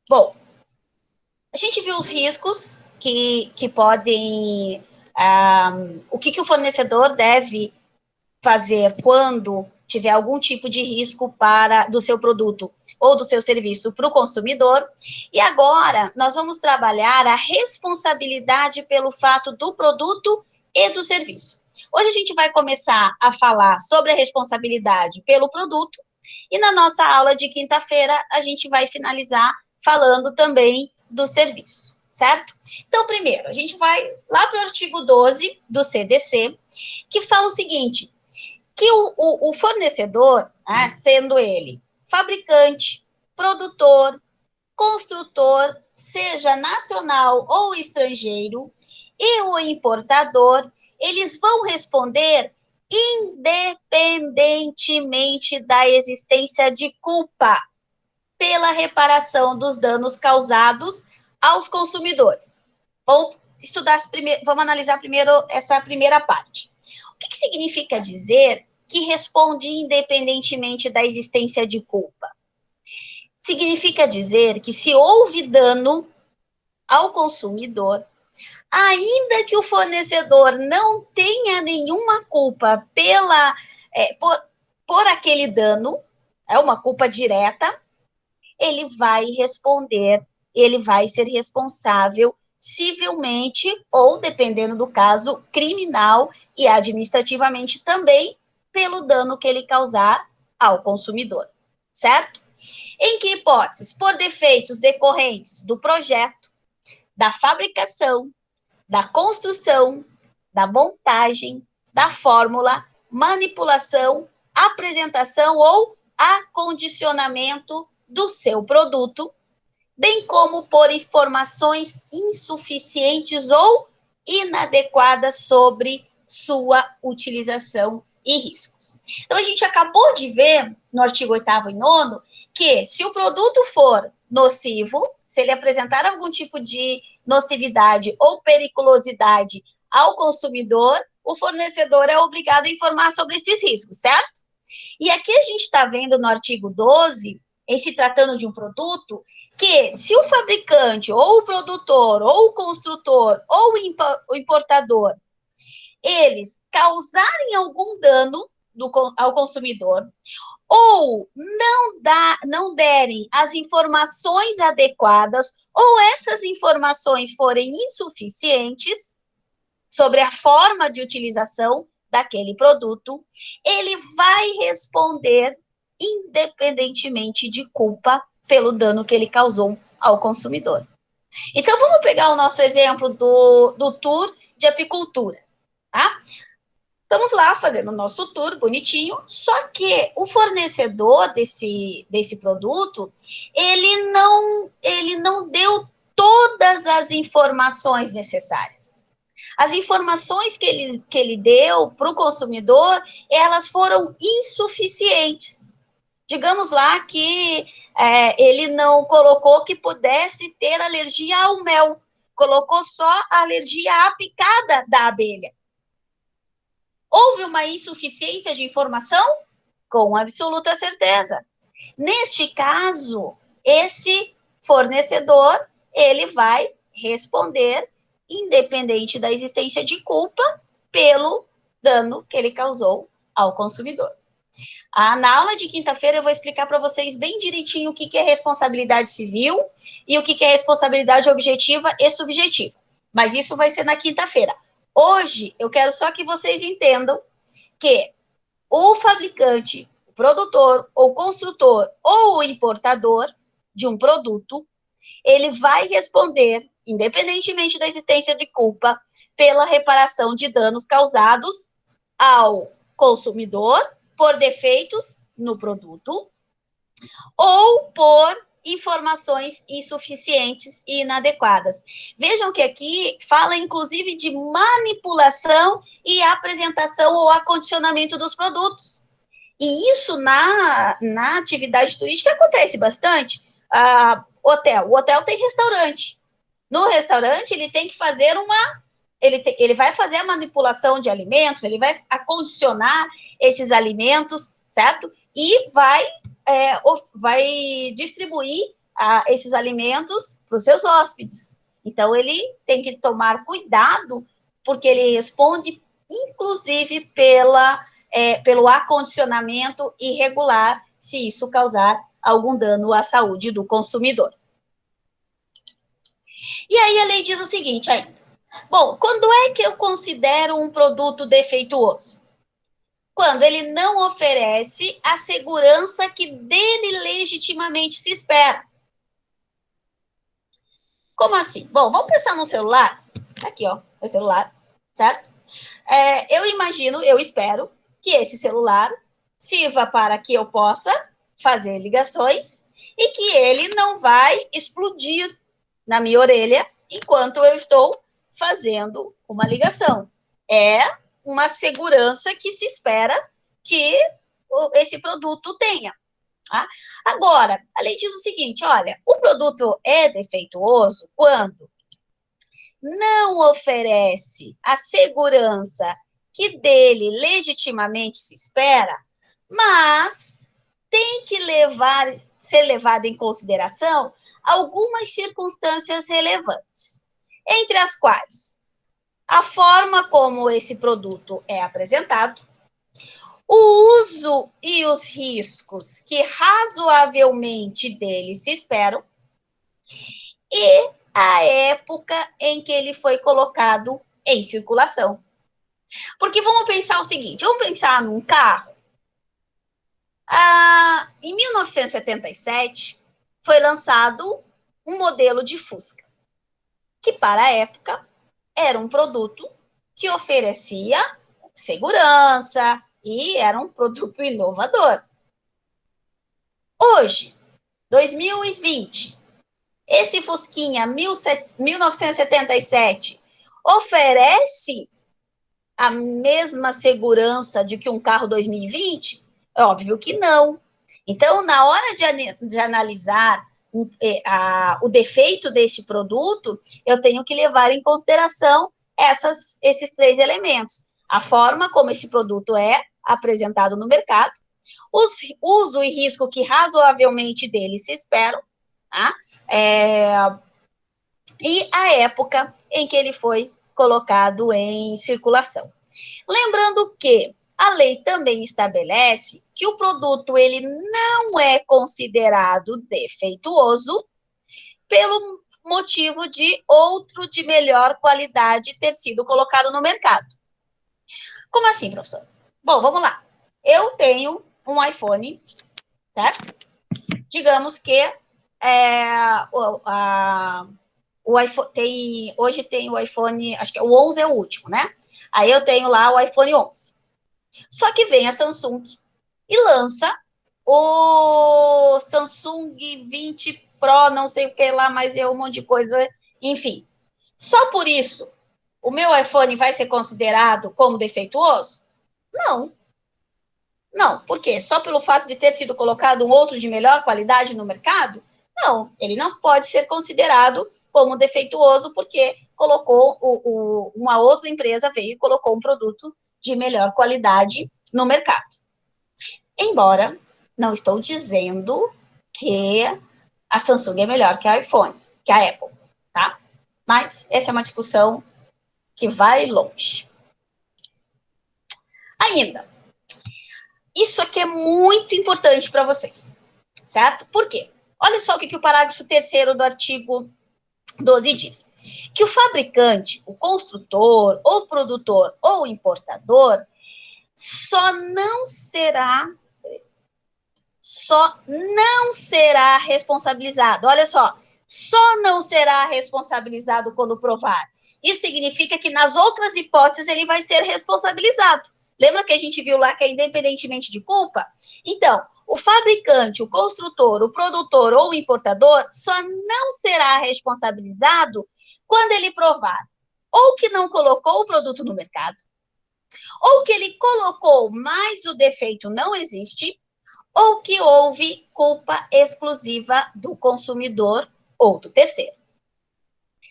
Bom, a gente viu os riscos que podem... o que o fornecedor deve fazer quando tiver algum tipo de risco do seu produto ou do seu serviço para o consumidor. E agora nós vamos trabalhar a responsabilidade pelo fato do produto e do serviço. Hoje a gente vai começar a falar sobre a responsabilidade pelo produto e na nossa aula de quinta-feira a gente vai finalizar falando também do serviço, certo? Então, primeiro, a gente vai lá para o artigo 12 do CDC, que fala o seguinte, que o fornecedor, sendo ele fabricante, produtor, construtor, seja nacional ou estrangeiro, e o importador, eles vão responder independentemente da existência de culpa pela reparação dos danos causados aos consumidores. Vamos analisar primeiro essa primeira parte. O que significa dizer que responde independentemente da existência de culpa? Significa dizer que se houve dano ao consumidor, ainda que o fornecedor não tenha nenhuma culpa por aquele dano, é uma culpa direta, ele vai responder, ele vai ser responsável civilmente ou, dependendo do caso, criminal e administrativamente também pelo dano que ele causar ao consumidor, certo? Em que hipóteses? Por defeitos decorrentes do projeto, da fabricação, da construção, da montagem, da fórmula, manipulação, apresentação ou acondicionamento do seu produto, bem como por informações insuficientes ou inadequadas sobre sua utilização e riscos. Então, a gente acabou de ver, no artigo 8º e 9º, que se o produto for nocivo, se ele apresentar algum tipo de nocividade ou periculosidade ao consumidor, o fornecedor é obrigado a informar sobre esses riscos, certo? E aqui a gente está vendo no artigo 12, em se tratando de um produto, que se o fabricante, ou o produtor, ou o construtor, ou o importador, eles causarem algum dano ao consumidor, ou não derem as informações adequadas, ou essas informações forem insuficientes sobre a forma de utilização daquele produto, ele vai responder independentemente de culpa pelo dano que ele causou ao consumidor. Então, vamos pegar o nosso exemplo do tour de apicultura, tá? Estamos lá fazendo o nosso tour bonitinho, só que o fornecedor desse produto, ele não deu todas as informações necessárias. As informações que ele deu para o consumidor, elas foram insuficientes. Digamos lá que ele não colocou que pudesse ter alergia ao mel, colocou só a alergia à picada da abelha. Houve uma insuficiência de informação? Com absoluta certeza. Neste caso, esse fornecedor, ele vai responder independente da existência de culpa pelo dano que ele causou ao consumidor. Na aula de quinta-feira eu vou explicar para vocês bem direitinho o que é responsabilidade civil e o que é responsabilidade objetiva e subjetiva. Mas isso vai ser na quinta-feira. Hoje eu quero só que vocês entendam que o fabricante, o produtor, ou construtor, ou o importador de um produto, ele vai responder, independentemente da existência de culpa, pela reparação de danos causados ao consumidor por defeitos no produto ou por informações insuficientes e inadequadas. Vejam que aqui fala, inclusive, de manipulação e apresentação ou acondicionamento dos produtos. E isso na atividade turística acontece bastante. O hotel tem restaurante. No restaurante, ele tem que fazer ele vai fazer a manipulação de alimentos, ele vai acondicionar esses alimentos, certo? E vai distribuir esses alimentos para os seus hóspedes. Então, ele tem que tomar cuidado, porque ele responde, inclusive, pelo acondicionamento irregular, se isso causar algum dano à saúde do consumidor. E aí a lei diz o seguinte ainda. Bom, quando é que eu considero um produto defeituoso? Quando ele não oferece a segurança que dele legitimamente se espera. Como assim? Bom, vamos pensar no celular. Aqui, ó, o celular, certo? Eu imagino, eu espero que esse celular sirva para que eu possa fazer ligações e que ele não vai explodir na minha orelha enquanto eu estou fazendo uma ligação. É uma segurança que se espera que esse produto tenha. Tá? Agora, a lei diz o seguinte, olha, o produto é defeituoso quando não oferece a segurança que dele legitimamente se espera, mas tem que ser levado em consideração algumas circunstâncias relevantes, entre as quais a forma como esse produto é apresentado, o uso e os riscos que razoavelmente dele se esperam e a época em que ele foi colocado em circulação. Porque vamos pensar o seguinte, vamos pensar num carro. Em 1977, foi lançado um modelo de Fusca, que para a época era um produto que oferecia segurança e era um produto inovador. Hoje, 2020, esse Fusquinha 1977 oferece a mesma segurança de que um carro 2020? É óbvio que não. Então, na hora de analisar o defeito desse produto, eu tenho que levar em consideração esses três elementos. A forma como esse produto é apresentado no mercado, uso e risco que razoavelmente dele se esperam, tá? E a época em que ele foi colocado em circulação. Lembrando que a lei também estabelece que o produto ele não é considerado defeituoso pelo motivo de outro de melhor qualidade ter sido colocado no mercado. Como assim, professor? Bom, vamos lá. Eu tenho um iPhone, certo? Digamos que o iPhone hoje tem o iPhone, acho que o 11 é o último, né? Aí eu tenho lá o iPhone 11. Só que vem a Samsung e lança o Samsung 20 Pro, não sei o que lá, mas é um monte de coisa, enfim. Só por isso, o meu iPhone vai ser considerado como defeituoso? Não. Não, por quê? Só pelo fato de ter sido colocado um outro de melhor qualidade no mercado? Não, ele não pode ser considerado como defeituoso porque colocou uma outra empresa veio e colocou um produto de melhor qualidade no mercado. Embora não estou dizendo que a Samsung é melhor que a iPhone, que a Apple, tá? Mas essa é uma discussão que vai longe. Ainda, isso aqui é muito importante para vocês, certo? Por quê? Olha só o que o parágrafo 3º do artigo 12 diz. Que o fabricante, o construtor, ou produtor, ou importador, só não será responsabilizado. Olha só não será responsabilizado quando provar. Isso significa que nas outras hipóteses ele vai ser responsabilizado. Lembra que a gente viu lá que é independentemente de culpa? Então, o fabricante, o construtor, o produtor ou o importador só não será responsabilizado quando ele provar ou que não colocou o produto no mercado, ou que ele colocou, mas o defeito não existe, ou que houve culpa exclusiva do consumidor ou do terceiro.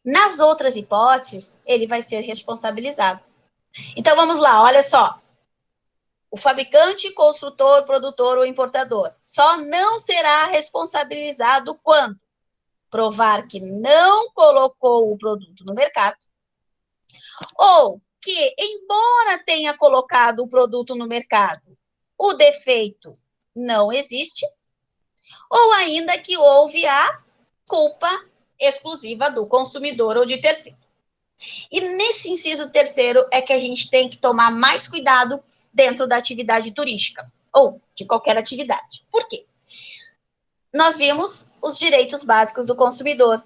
Nas outras hipóteses, ele vai ser responsabilizado. Então, vamos lá, olha só. O fabricante, construtor, produtor ou importador só não será responsabilizado quando provar que não colocou o produto no mercado, ou que, embora tenha colocado o produto no mercado, o defeito não existe, ou ainda que houve a culpa exclusiva do consumidor ou de terceiro. E nesse inciso terceiro é que a gente tem que tomar mais cuidado dentro da atividade turística, ou de qualquer atividade. Por quê? Nós vimos os direitos básicos do consumidor.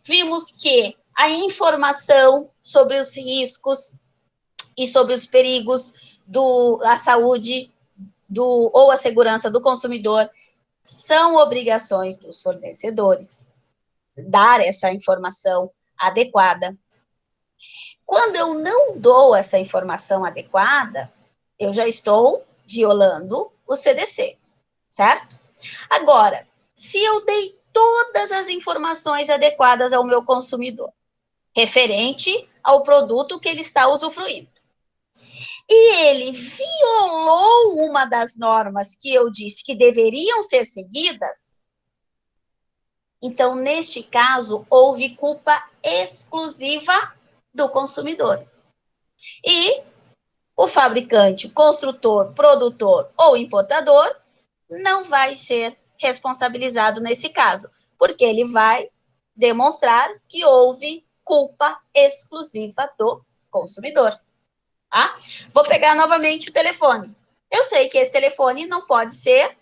Vimos que a informação sobre os riscos e sobre os perigos da saúde ou a segurança do consumidor são obrigações dos fornecedores dar essa informação adequada. Quando eu não dou essa informação adequada, eu já estou violando o CDC, certo? Agora, se eu dei todas as informações adequadas ao meu consumidor, referente ao produto que ele está usufruindo, e ele violou uma das normas que eu disse que deveriam ser seguidas, então, neste caso, houve culpa exclusiva do consumidor. E o fabricante, construtor, produtor ou importador não vai ser responsabilizado nesse caso, porque ele vai demonstrar que houve culpa exclusiva do consumidor. Tá? Vou pegar novamente o telefone. Eu sei que esse telefone não pode ser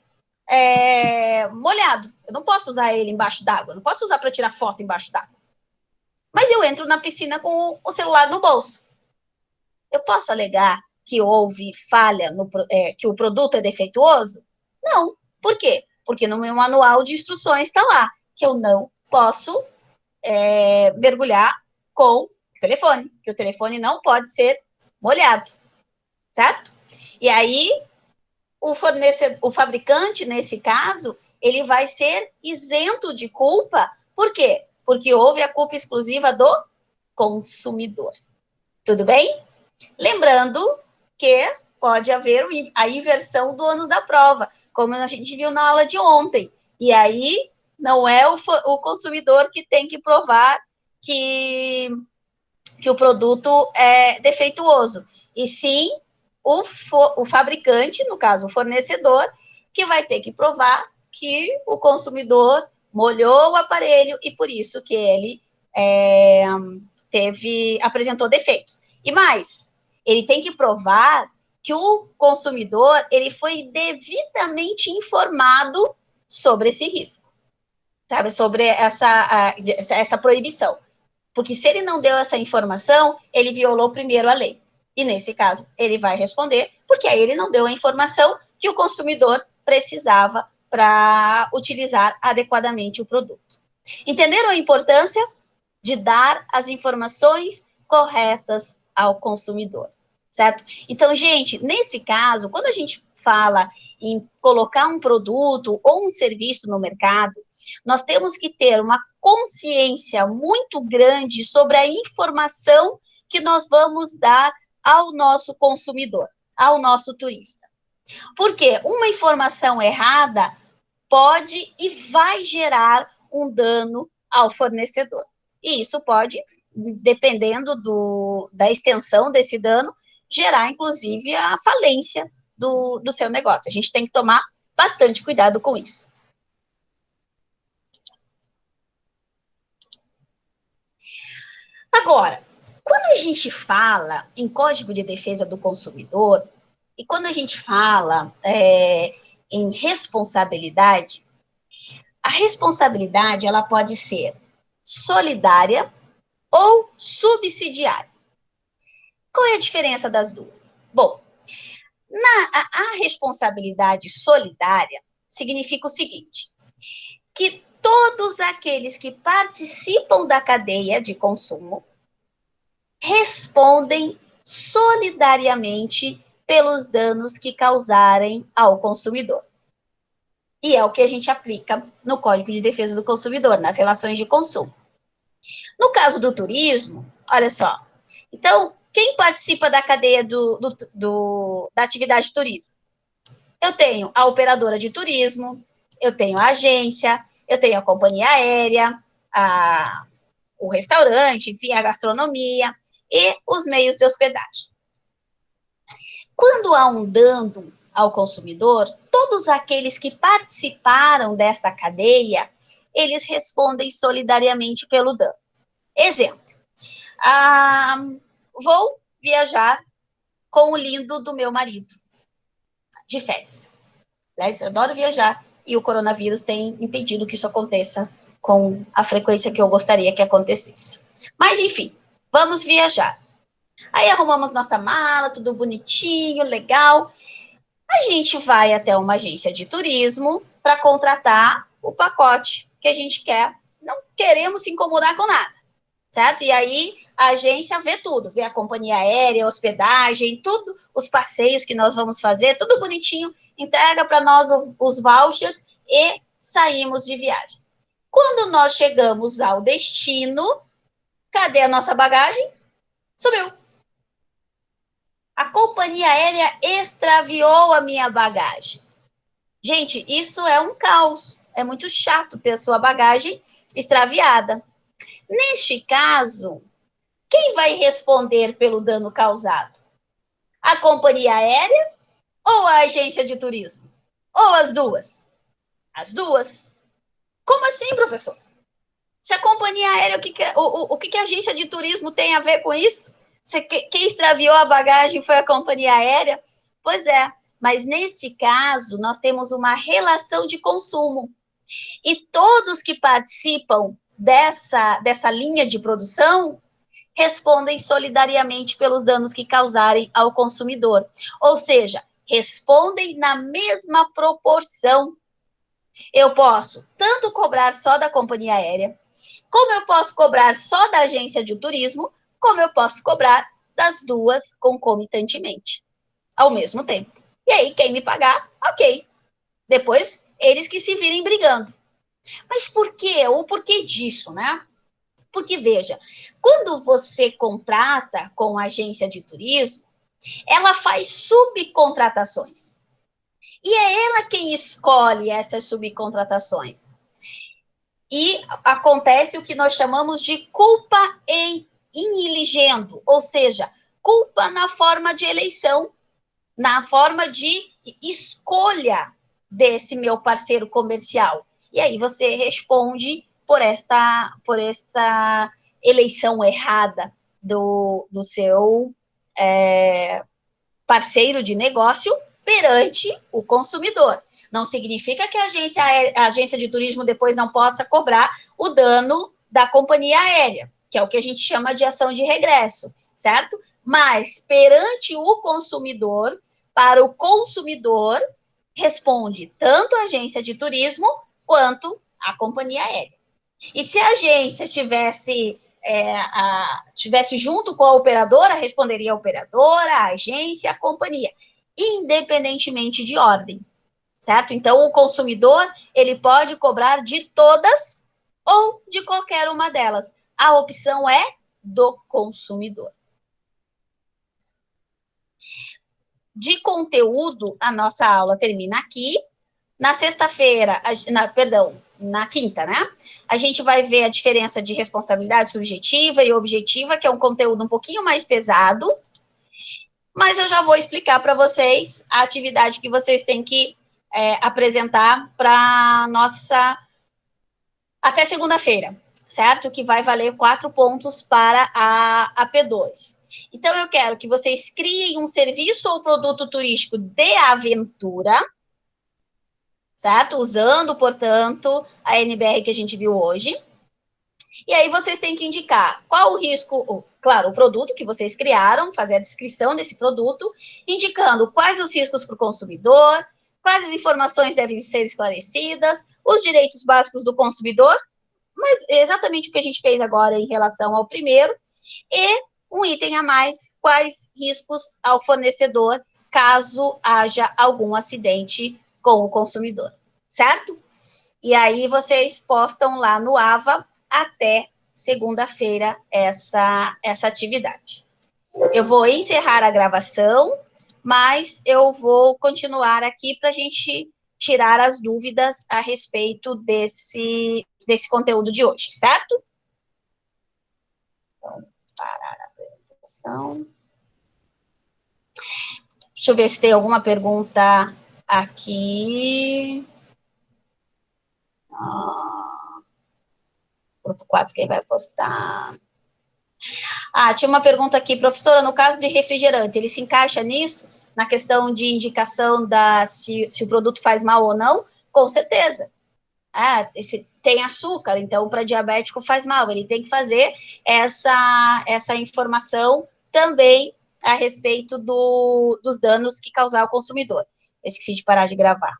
molhado. Eu não posso usar ele embaixo d'água, não posso usar para tirar foto embaixo d'água. Mas eu entro na piscina com o celular no bolso. Eu posso alegar que houve falha, que o produto é defeituoso? Não. Por quê? Porque no meu manual de instruções está lá que eu não posso mergulhar com o telefone, que o telefone não pode ser molhado, certo? E aí, o fabricante, nesse caso, ele vai ser isento de culpa. Por quê? Porque houve a culpa exclusiva do consumidor. Tudo bem? Lembrando que pode haver a inversão do ônus da prova, como a gente viu na aula de ontem. E aí, não é o consumidor que tem que provar que o produto é defeituoso, e sim o fabricante, no caso, o fornecedor, que vai ter que provar que o consumidor molhou o aparelho e por isso que ele apresentou defeitos. E mais, ele tem que provar que o consumidor ele foi devidamente informado sobre esse risco, sabe, sobre essa proibição. Porque se ele não deu essa informação, ele violou primeiro a lei. E nesse caso, ele vai responder, porque aí ele não deu a informação que o consumidor precisava para utilizar adequadamente o produto. Entenderam a importância de dar as informações corretas ao consumidor, certo? Então, gente, nesse caso, quando a gente fala em colocar um produto ou um serviço no mercado, nós temos que ter uma consciência muito grande sobre a informação que nós vamos dar ao nosso consumidor, ao nosso turista. Porque uma informação errada pode e vai gerar um dano ao fornecedor. E isso pode, dependendo da extensão desse dano, gerar, inclusive, a falência do seu negócio. A gente tem que tomar bastante cuidado com isso. Agora, quando a gente fala em Código de Defesa do Consumidor, e quando a gente fala em responsabilidade, a responsabilidade ela pode ser solidária ou subsidiária. Qual é a diferença das duas? Bom, a responsabilidade solidária significa o seguinte, que todos aqueles que participam da cadeia de consumo respondem solidariamente pelos danos que causarem ao consumidor. E é o que a gente aplica no Código de Defesa do Consumidor, nas relações de consumo. No caso do turismo, olha só, então, quem participa da cadeia da atividade turística? Eu tenho a operadora de turismo, eu tenho a agência, eu tenho a companhia aérea, o restaurante, enfim, a gastronomia e os meios de hospedagem. Quando há um dano ao consumidor, todos aqueles que participaram desta cadeia, eles respondem solidariamente pelo dano. Exemplo, vou viajar com o lindo do meu marido, de férias. Aliás, eu adoro viajar e o coronavírus tem impedido que isso aconteça com a frequência que eu gostaria que acontecesse. Mas, enfim, vamos viajar. Aí arrumamos nossa mala, tudo bonitinho, legal. A gente vai até uma agência de turismo para contratar o pacote que a gente quer. Não queremos se incomodar com nada, certo? E aí a agência vê tudo, vê a companhia aérea, a hospedagem, tudo, os passeios que nós vamos fazer, tudo bonitinho, entrega para nós os vouchers e saímos de viagem. Quando nós chegamos ao destino, cadê a nossa bagagem? Sumiu. A companhia aérea extraviou a minha bagagem. Gente, isso é um caos. É muito chato ter a sua bagagem extraviada. Neste caso, quem vai responder pelo dano causado? A companhia aérea ou a agência de turismo? Ou as duas? As duas. Como assim, professor? Se a companhia aérea, o que a agência de turismo tem a ver com isso? Quem extraviou a bagagem foi a companhia aérea? Pois é, mas nesse caso, nós temos uma relação de consumo. E todos que participam dessa linha de produção respondem solidariamente pelos danos que causarem ao consumidor. Ou seja, respondem na mesma proporção. Eu posso tanto cobrar só da companhia aérea, como eu posso cobrar só da agência de turismo, como eu posso cobrar das duas concomitantemente, ao mesmo tempo. E aí, quem me pagar, ok. Depois, eles que se virem brigando. Mas por quê? O porquê disso, né? Porque, veja, quando você contrata com a agência de turismo, ela faz subcontratações. E é ela quem escolhe essas subcontratações. E acontece o que nós chamamos de culpa in eligendo, ou seja, culpa na forma de eleição, na forma de escolha desse meu parceiro comercial. E aí você responde por esta eleição errada do seu parceiro de negócio perante o consumidor. Não significa que a agência de turismo depois não possa cobrar o dano da companhia aérea, que é o que a gente chama de ação de regresso, certo? Mas perante o consumidor, para o consumidor, responde tanto a agência de turismo quanto a companhia aérea. E se a agência tivesse junto com a operadora, responderia a operadora, a agência, a companhia, independentemente de ordem, certo? Então, o consumidor, ele pode cobrar de todas ou de qualquer uma delas. A opção é do consumidor. De conteúdo, a nossa aula termina aqui. Na sexta-feira, na quinta, né? A gente vai ver a diferença de responsabilidade subjetiva e objetiva, que é um conteúdo um pouquinho mais pesado, mas eu já vou explicar para vocês a atividade que vocês têm que apresentar para nossa até segunda-feira, certo? Que vai valer 4 pontos para a P2. Então, eu quero que vocês criem um serviço ou produto turístico de aventura, certo? Usando, portanto, a NBR que a gente viu hoje. E aí vocês têm que indicar qual o risco, claro, o produto que vocês criaram, fazer a descrição desse produto, indicando quais os riscos para o consumidor, quais as informações devem ser esclarecidas, os direitos básicos do consumidor, mas exatamente o que a gente fez agora em relação ao primeiro, e um item a mais, quais riscos ao fornecedor, caso haja algum acidente com o consumidor, certo? E aí vocês postam lá no AVA até segunda-feira essa atividade. Eu vou encerrar a gravação, mas eu vou continuar aqui para a gente tirar as dúvidas a respeito desse conteúdo de hoje, certo? Então, parar a apresentação. Deixa eu ver se tem alguma pergunta aqui. Grupo 4, quem vai postar? Tinha uma pergunta aqui, professora, no caso de refrigerante, ele se encaixa nisso? Na questão de indicação se o produto faz mal ou não? Com certeza. Tem açúcar, então para diabético faz mal. Ele tem que fazer essa informação também a respeito dos danos que causar ao consumidor. Eu esqueci de parar de gravar.